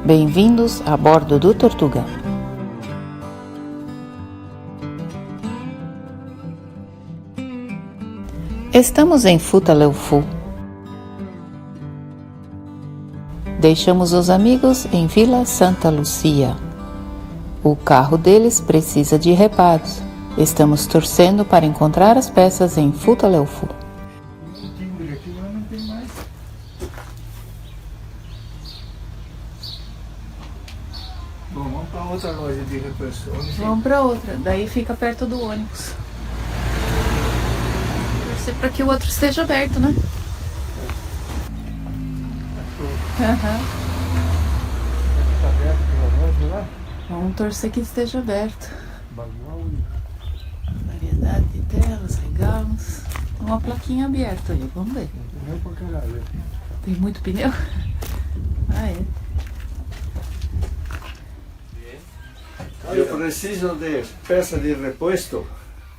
Bem-vindos a bordo do Tortuga. Estamos em Futaleufu. Deixamos os amigos em Vila Santa Lucia. O carro deles precisa de reparos. Estamos torcendo para encontrar as peças em Futaleufu. Bom, vamos para outra loja de reposição. Vamos para outra, daí fica perto do ônibus. Torcer para que o outro esteja aberto, né? Está aberto pela loja lá? Vamos torcer que esteja aberto. Variedade de telas, regalos. Uma plaquinha aberta aí, vamos ver. Pneu pra caralho. Tem muito pneu? Ah, é. Eu preciso de peça de repuesto.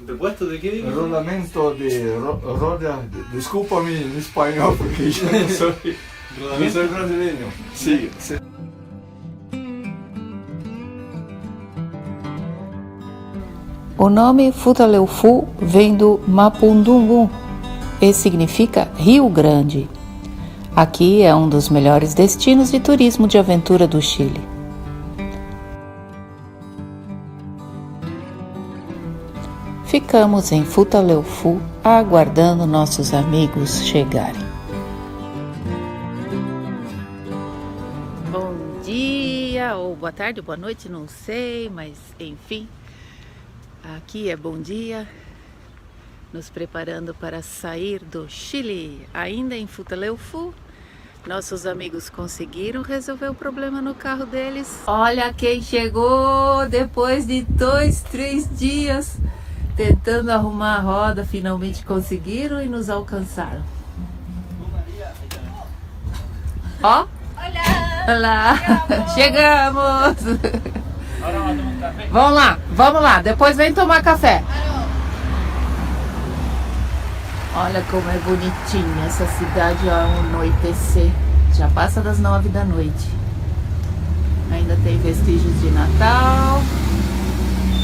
¿Repuesto de qué? Rolamento de roda. Desculpa-me em espanhol porque eu não sou brasileiro. Sim. O nome Futaleufu vem do Mapudungun e significa Rio Grande. Aqui é um dos melhores destinos de turismo de aventura do Chile. Ficamos em Futaleufu aguardando nossos amigos chegarem. Bom dia, ou boa tarde, ou boa noite, não sei, mas enfim. Aqui é bom dia, nos preparando para sair do Chile, ainda em Futaleufu. Nossos amigos conseguiram resolver o problema no carro deles. Olha quem chegou depois de 2, 3 dias tentando arrumar a roda, finalmente conseguiram e nos alcançaram. Ó! Olá! Chegamos! Vamos lá, depois vem tomar café. Olha como é bonitinha essa cidade ao anoitecer. Já passa das 9 da noite. Ainda tem vestígios de Natal.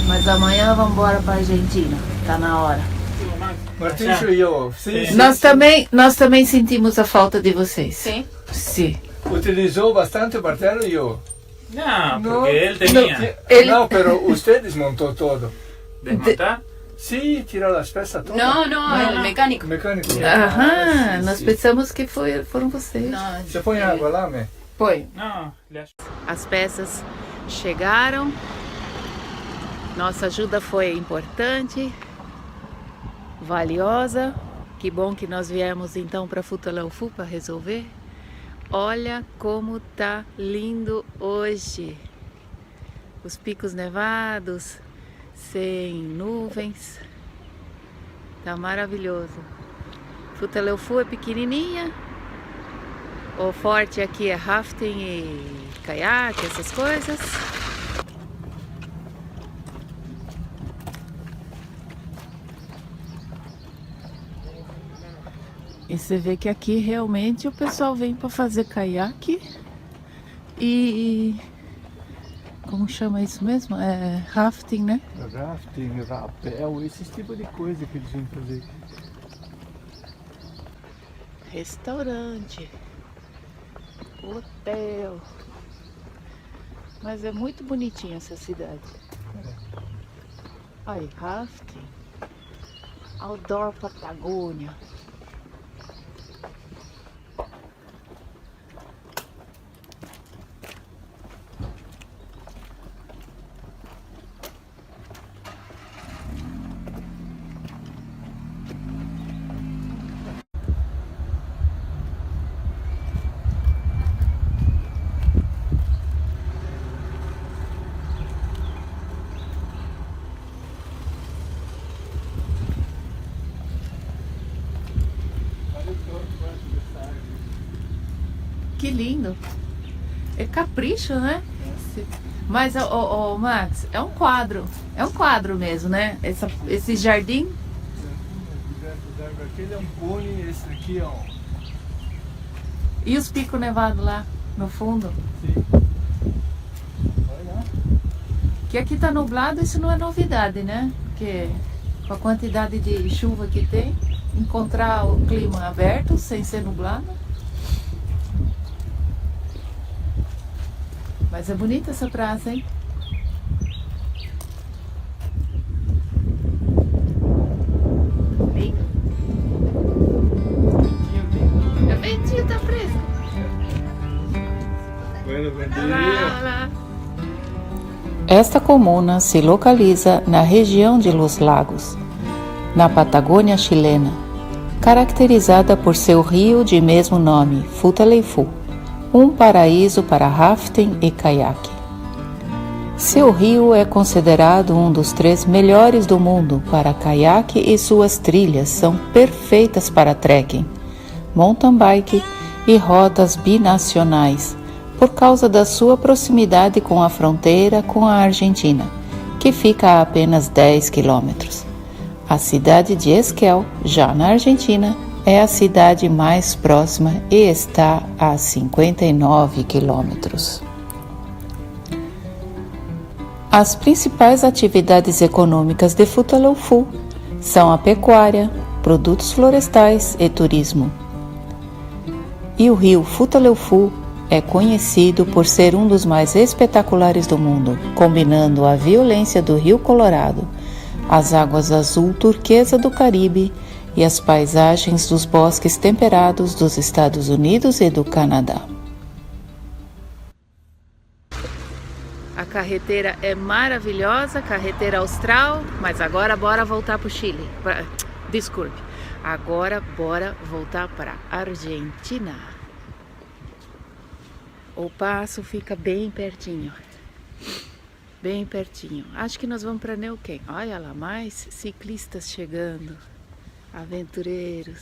Mas amanhã vamos embora para a Argentina. Tá na hora. Martins e eu. Sim. Nós também sentimos a falta de vocês. Sim. Sim. Utilizou bastante o martelo e eu. No, porque él tenía. Não, pero usted desmontou todo. ¿Desmontar? Sim, tirou as peças todas. No, el mecánico. Mecânico. Aham, Sim, nós sim. pensamos que foram vocês. No, Você põe água lá, né? Foi. No, As peças chegaram. Nossa ajuda foi importante, valiosa. Que bom que nós viemos então para Futaleufu para resolver. Olha como tá lindo hoje. Os picos nevados, sem nuvens. Tá maravilhoso. Futaleufu é pequenininha. O forte aqui é rafting e caiaque, essas coisas. E você vê que aqui realmente o pessoal vem para fazer caiaque e... Como chama isso mesmo? É rafting, né? Rafting, rapel, esse tipo de coisa que eles vêm fazer. Restaurante, hotel. Mas é muito bonitinha essa cidade. Aí, rafting, Outdoor Patagônia. Que lindo. É capricho, né? Mas, Max, é um quadro. É um quadro mesmo, né? Esse jardim. Aquele é um cone, esse aqui é um... E os picos nevados lá no fundo? Sim. Que aqui tá nublado, isso não é novidade, né? Porque com a quantidade de chuva que tem, encontrar o clima aberto sem ser nublado. Mas é bonita essa praça, hein? O ventinho tá fresco. Olá. Esta comuna se localiza na região de Los Lagos, na Patagônia chilena, caracterizada por seu rio de mesmo nome, Futaleufú, um paraíso para rafting e caiaque. Seu rio é considerado um dos 3 melhores do mundo para caiaque e suas trilhas são perfeitas para trekking, mountain bike e rotas binacionais, por causa da sua proximidade com a fronteira com a Argentina, que fica a apenas 10 quilômetros. A cidade de Esquel, já na Argentina, é a cidade mais próxima e está a 59 quilômetros. As principais atividades econômicas de Futaleufú são a pecuária, produtos florestais e turismo. E o rio Futaleufú é conhecido por ser um dos mais espetaculares do mundo, combinando a violência do Rio Colorado, as águas azul turquesa do Caribe e as paisagens dos bosques temperados dos Estados Unidos e do Canadá. A carreteira é maravilhosa, carreteira austral, mas agora bora voltar para o Chile. Desculpe, agora bora voltar para a Argentina. O passo fica bem pertinho. Bem pertinho. Acho que nós vamos para Neuquén. Olha lá, mais ciclistas chegando. Aventureiros.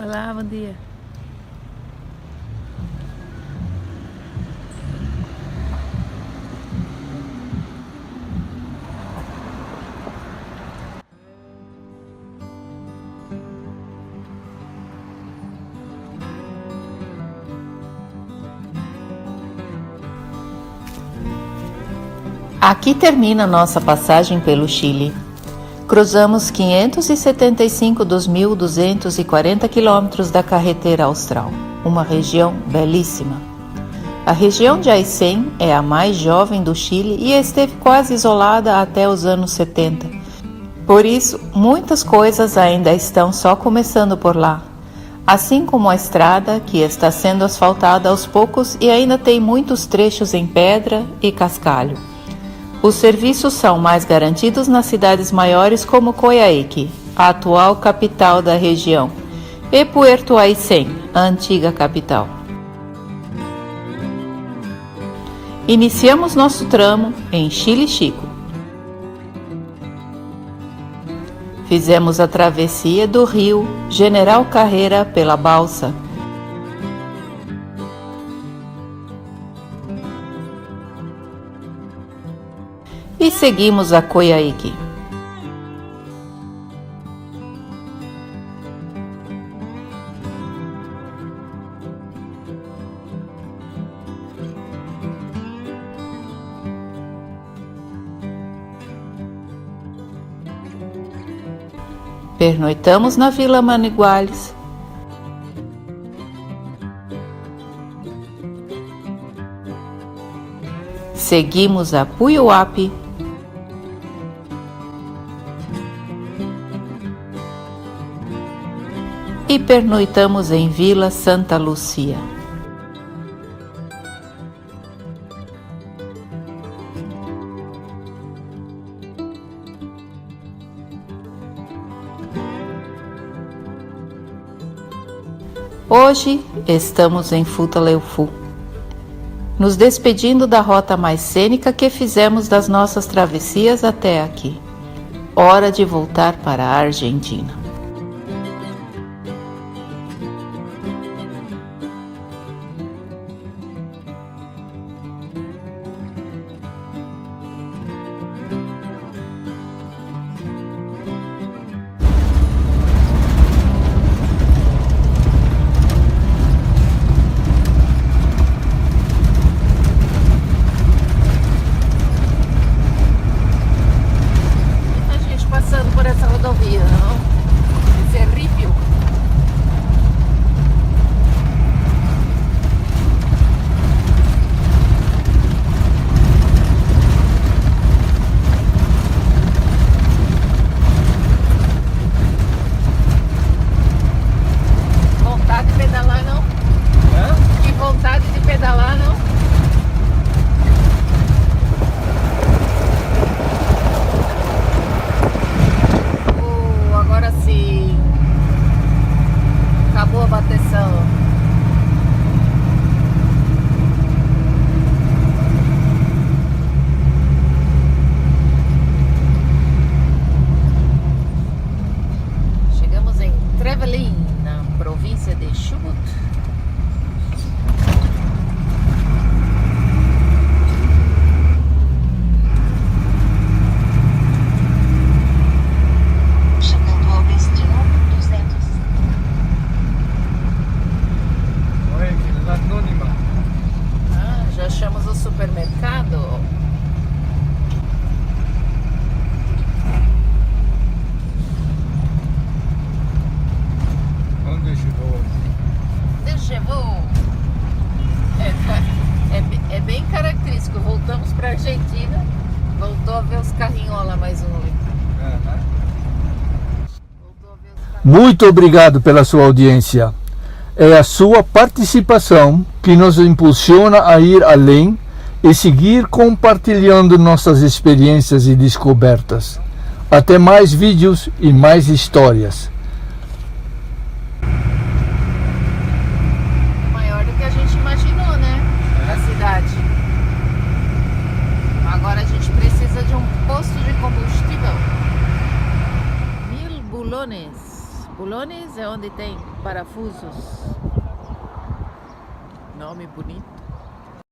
Olá, bom dia. Aqui termina nossa passagem pelo Chile. Cruzamos 575 dos 1.240 quilômetros da carreteira austral, uma região belíssima. A região de Aysén é a mais jovem do Chile e esteve quase isolada até os anos 70. Por isso, muitas coisas ainda estão só começando por lá. Assim como a estrada, que está sendo asfaltada aos poucos e ainda tem muitos trechos em pedra e cascalho. Os serviços são mais garantidos nas cidades maiores como Coyhaique, a atual capital da região, e Puerto Aysén, a antiga capital. Iniciamos nosso tramo em Chile Chico. Fizemos a travessia do rio General Carrera pela balsa. E seguimos a Coyhaique. Pernoitamos na Vila Maniguales. Seguimos a Puyuapi. E pernoitamos em Vila Santa Lúcia. Hoje estamos em Futaleufú, nos despedindo da rota mais cênica que fizemos das nossas travessias até aqui. Hora de voltar para a Argentina. achamos o supermercado. Onde chegou? É bem característico. Voltamos para a Argentina, voltou a ver os carrinhos lá mais um ali. Muito obrigado pela sua audiência. É a sua participação que nos impulsiona a ir além e seguir compartilhando nossas experiências e descobertas. Até mais vídeos e mais histórias. Maior do que a gente imaginou, né? A cidade. Agora a gente precisa de um posto de combustível. 1000 bulones. Bulones é onde tem parafusos. Nome bonito.